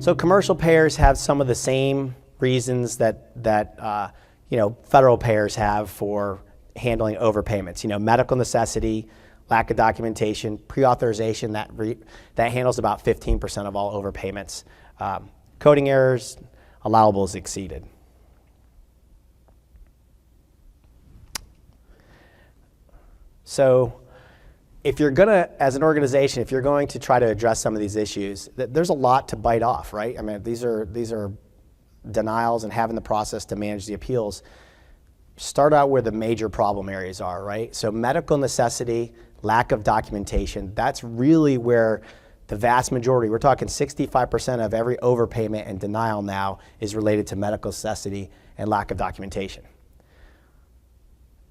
So commercial payers have some of the same reasons that federal payers have for handling overpayments. Medical necessity, lack of documentation, pre-authorization that handles about 15% of all overpayments. Coding errors, allowables exceeded. So if you're gonna, as an organization, if you're going to try to address some of these issues, there's a lot to bite off, right? I mean, these are denials and having the process to manage the appeals. Start out where the major problem areas are, right? So medical necessity, lack of documentation, that's really where the vast majority, we're talking 65% of every overpayment and denial now is related to medical necessity and lack of documentation.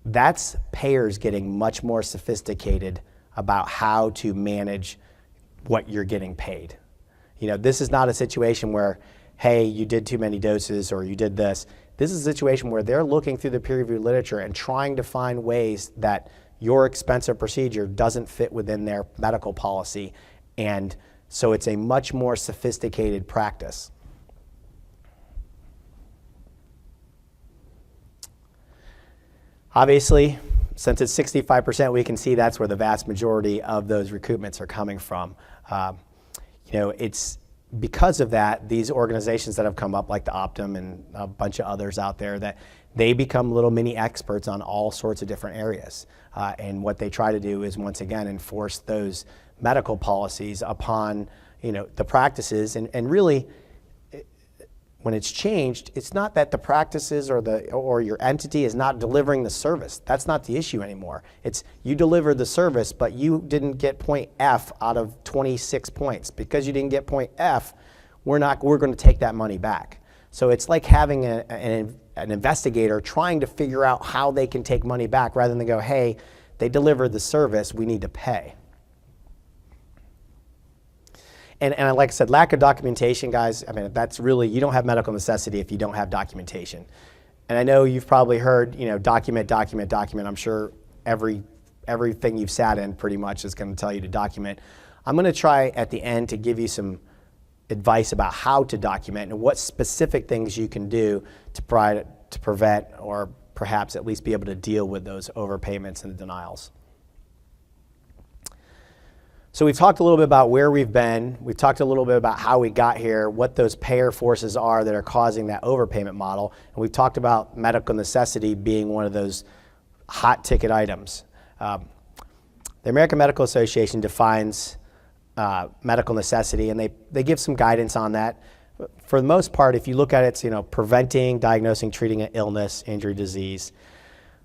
That's payers getting much more sophisticated about how to manage what you're getting paid. This is not a situation where, hey, you did too many doses or you did this. This is a situation where they're looking through the peer-reviewed literature and trying to find ways that your expensive procedure doesn't fit within their medical policy. And so it's a much more sophisticated practice. Obviously, since it's 65%, we can see that's where the vast majority of those recoupments are coming from. It's because of that, these organizations that have come up, like the Optum and a bunch of others out there, that they become little mini experts on all sorts of different areas. And what they try to do is, once again, enforce those medical policies upon the practices. And really, when it's changed, it's not that the practices or your entity is not delivering the service. That's not the issue anymore. It's you delivered the service, but you didn't get point F out of 26 points. Because you didn't get point F, we're going to take that money back. So it's like having an investigator trying to figure out how they can take money back rather than go, hey, they delivered the service, we need to pay. And like I said, lack of documentation, guys, I mean, that's really, you don't have medical necessity if you don't have documentation. And I know you've probably heard, document. I'm sure everything you've sat in pretty much is going to tell you to document. I'm going to try at the end to give you some advice about how to document and what specific things you can do to prevent or perhaps at least be able to deal with those overpayments and the denials. So we've talked a little bit about where we've been. We've talked a little bit about how we got here, what those payer forces are that are causing that overpayment model. And we've talked about medical necessity being one of those hot ticket items. The American Medical Association defines medical necessity, and they give some guidance on that. For the most part, if you look at it, it's preventing, diagnosing, treating an illness, injury, disease.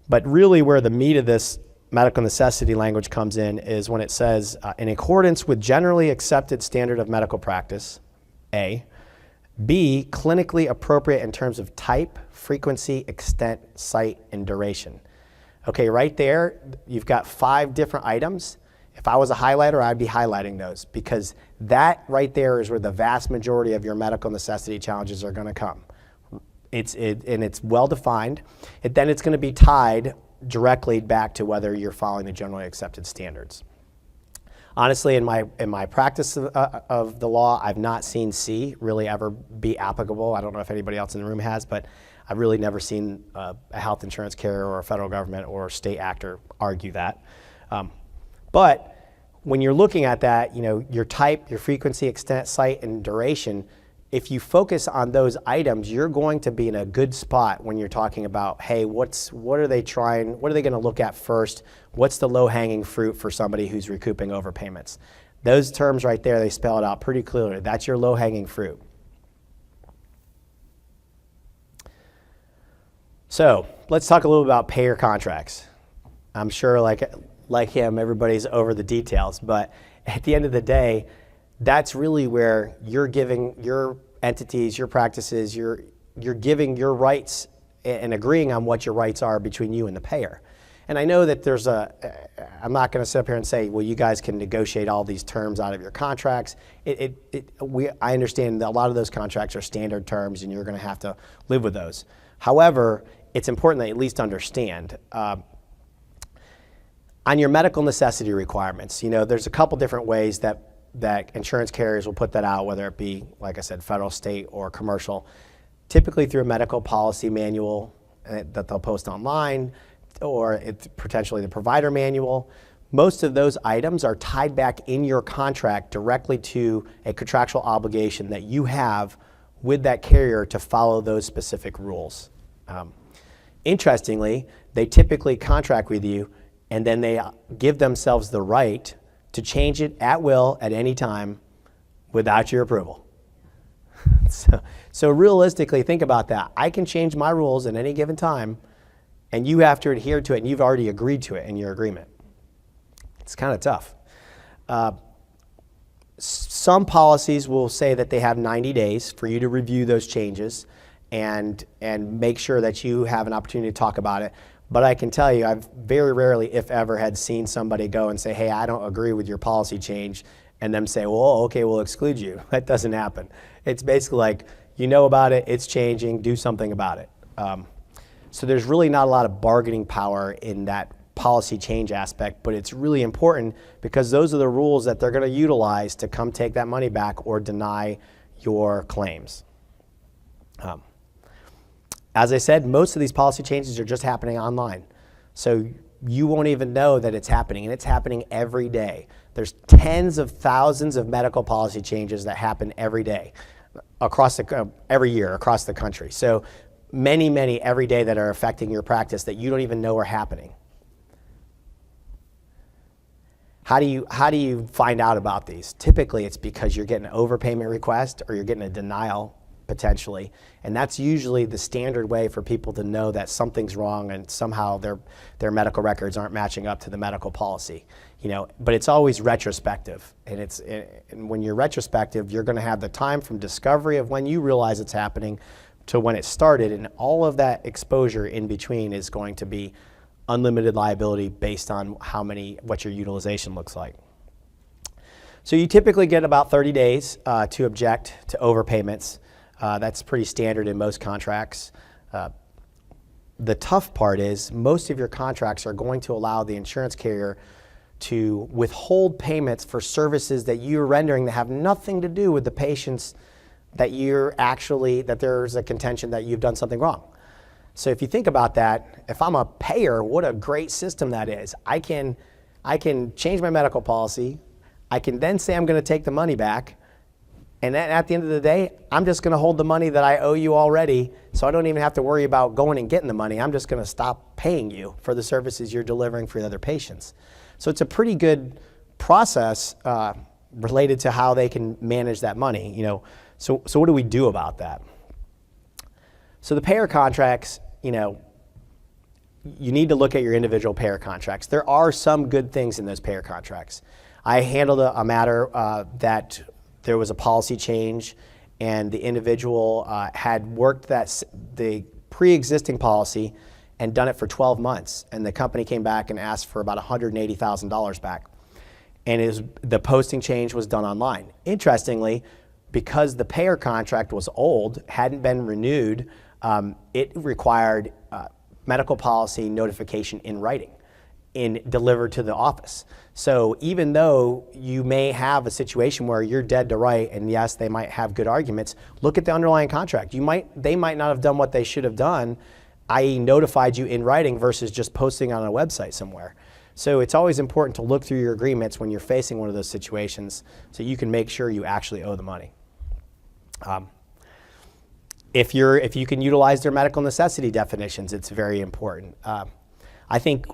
But really where the meat of this medical necessity language comes in is when it says, in accordance with generally accepted standard of medical practice, A. B, clinically appropriate in terms of type, frequency, extent, site, and duration. Okay, right there, you've got 5 different items. If I was a highlighter, I'd be highlighting those because that right there is where the vast majority of your medical necessity challenges are going to come. And it's well defined. Then it's going to be tied directly back to whether you're following the generally accepted standards. Honestly, in my practice of the law, I've not seen C really ever be applicable. I don't know if anybody else in the room has, but I've really never seen a health insurance carrier or a federal government or state actor argue that. But when you're looking at that, your type, your frequency, extent, site, and duration, if you focus on those items, you're going to be in a good spot when you're talking about, hey, what are they going to look at first? What's the low-hanging fruit for somebody who's recouping overpayments? Those terms right there, they spell it out pretty clearly. That's your low-hanging fruit. So let's talk a little about payer contracts. I'm sure like him, everybody's over the details, but at the end of the day, that's really where you're giving your entities, your practices, you're giving your rights and agreeing on what your rights are between you and the payer. And I know that I'm not going to sit up here and say, well, you guys can negotiate all these terms out of your contracts. I understand that a lot of those contracts are standard terms and you're going to have to live with those. However, it's important that you at least understand. On your medical necessity requirements, there's a couple different ways that that insurance carriers will put that out, whether it be, like I said, federal, state, or commercial, typically through a medical policy manual that they'll post online, or it's potentially the provider manual. Most of those items are tied back in your contract directly to a contractual obligation that you have with that carrier to follow those specific rules. Interestingly, they typically contract with you and then they give themselves the right to change it at will at any time without your approval. So realistically, think about that. I can change my rules at any given time, and you have to adhere to it, and you've already agreed to it in your agreement. It's kind of tough. Some policies will say that they have 90 days for you to review those changes and make sure that you have an opportunity to talk about it. But I can tell you, I've very rarely, if ever, had seen somebody go and say, hey, I don't agree with your policy change, and them say, well, okay, we'll exclude you. That doesn't happen. It's basically like, you know about it, it's changing, do something about it. So there's really not a lot of bargaining power in that policy change aspect, but it's really important because those are the rules that they're going to utilize to come take that money back or deny your claims. As I said, most of these policy changes are just happening online. So you won't even know that it's happening, and it's happening every day. There's tens of thousands of medical policy changes that happen every day, every year across the country. So many every day that are affecting your practice that you don't even know are happening. How do you find out about these? Typically, it's because you're getting an overpayment request or you're getting a denial potentially, and that's usually the standard way for people to know that something's wrong and somehow their medical records aren't matching up to the medical policy. But it's always retrospective, and when you're retrospective, you're going to have the time from discovery of when you realize it's happening to when it started, and all of that exposure in between is going to be unlimited liability based on what your utilization looks like. So you typically get about 30 days to object to overpayments. That's pretty standard in most contracts. The tough part is most of your contracts are going to allow the insurance carrier to withhold payments for services that you're rendering that have nothing to do with the patients that there's a contention that you've done something wrong. So if you think about that, if I'm a payer, what a great system that is. I can change my medical policy. I can then say I'm going to take the money back. And then at the end of the day, I'm just going to hold the money that I owe you already, so I don't even have to worry about going and getting the money. I'm just going to stop paying you for the services you're delivering for the other patients. So it's a pretty good process related to how they can manage that money. So what do we do about that? So the payer contracts, you need to look at your individual payer contracts. There are some good things in those payer contracts. I handled a matter that there was a policy change, and the individual had worked the pre-existing policy and done it for 12 months, and the company came back and asked for about $180,000 back. And the posting change was done online. Interestingly, because the payer contract was old, hadn't been renewed, it required medical policy notification in writing and delivered to the office. So even though you may have a situation where you're dead to right, and yes, they might have good arguments, look at the underlying contract. They might not have done what they should have done, i.e. notified you in writing versus just posting on a website somewhere. So it's always important to look through your agreements when you're facing one of those situations so you can make sure you actually owe the money. If you can utilize their medical necessity definitions, it's very important. I think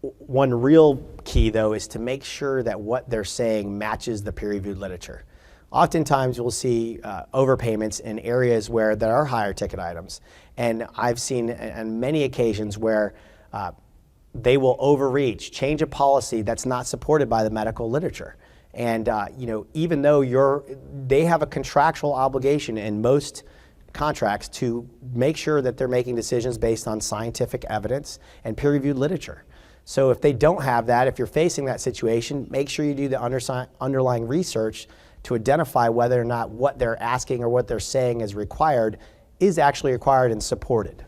one real key, though, is to make sure that what they're saying matches the peer-reviewed literature. Oftentimes, we'll see overpayments in areas where there are higher ticket items. And I've seen on many occasions where they will overreach, change a policy that's not supported by the medical literature. And even though they have a contractual obligation in most contracts to make sure that they're making decisions based on scientific evidence and peer-reviewed literature. So if they don't have that, if you're facing that situation, make sure you do the underlying research to identify whether or not what they're asking or what they're saying is required is actually required and supported.